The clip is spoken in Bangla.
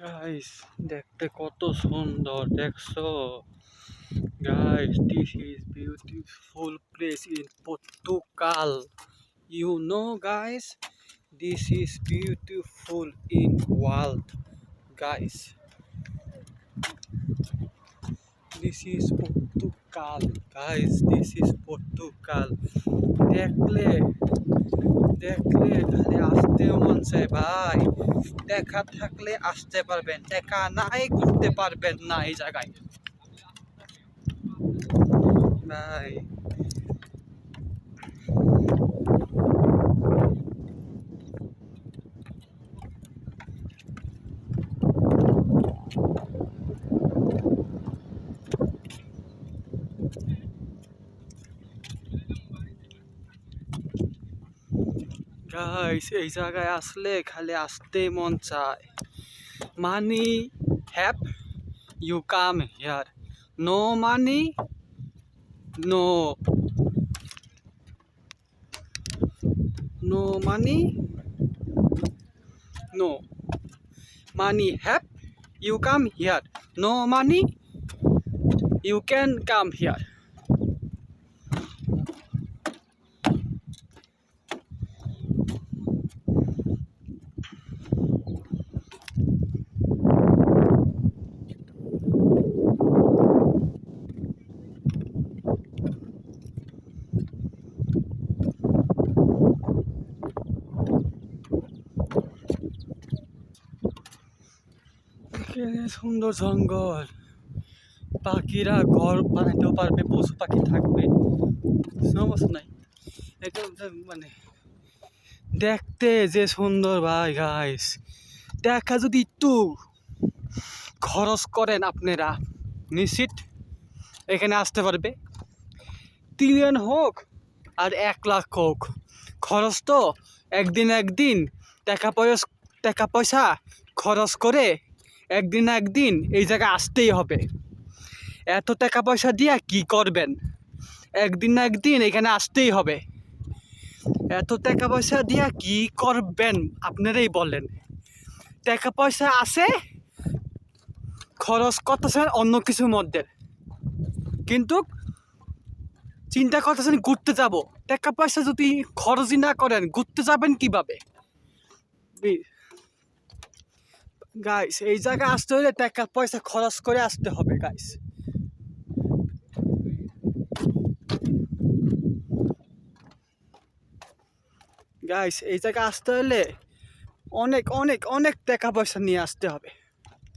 গাইস, দেখতে কত সুন্দর দেখছো guys. This is beautiful place in Portugal. You know guys, this is beautiful in world guys. This is Portugal guys, this is Portugal. দেখলে দেখলে খালি আসতে মন চায় ভাই। দেখা থাকলে আসতে পারবেন, দেখা নাই ঘুরতে পারবেন না এই জায়গায় ভাই। গাইস, এই জায়গায় আসলে খালি আসতেই মন চায়। Money have you come here, no money no, no money no, money have you come here, no money you can come here. সুন্দর জঙ্গল, পাখিরা ঘর বানাতেও পারবে, পশু পাখি থাকবে, সমস্যা নাই। একদম মানে দেখতে যে সুন্দর ভাই গাইস। দেখা যদি একটু খরচ করেন আপনারা, নিশ্চিত এখানে আসতে পারবে। 3 মিলিয়ন হোক আর 1 লাখ হোক, খরচ তো একদিন টাকা পয়সা খরচ করে একদিন এই জায়গায় আসতেই হবে। এত টাকা পয়সা দিয়া কি করবেন? একদিন এখানে আসতেই হবে। এত টাকা পয়সা দিয়া কি করবেন আপনারাই বলেন। টাকা পয়সা আছে, খরচ করতেছেন অন্য কিছুর মধ্যে, কিন্তু চিন্তা করতেছেন ঘুরতে যাব। টাকা পয়সা যদি খরচই না করেন, ঘুরতে যাবেন কিভাবে গাইস? এই জায়গায় আসতে হলে টাকা পয়সা খরচ করে আসতে হবে গাইস। গাইস, এই জায়গায় আসতে হলে অনেক অনেক অনেক টাকা পয়সা নিয়ে আসতে হবে।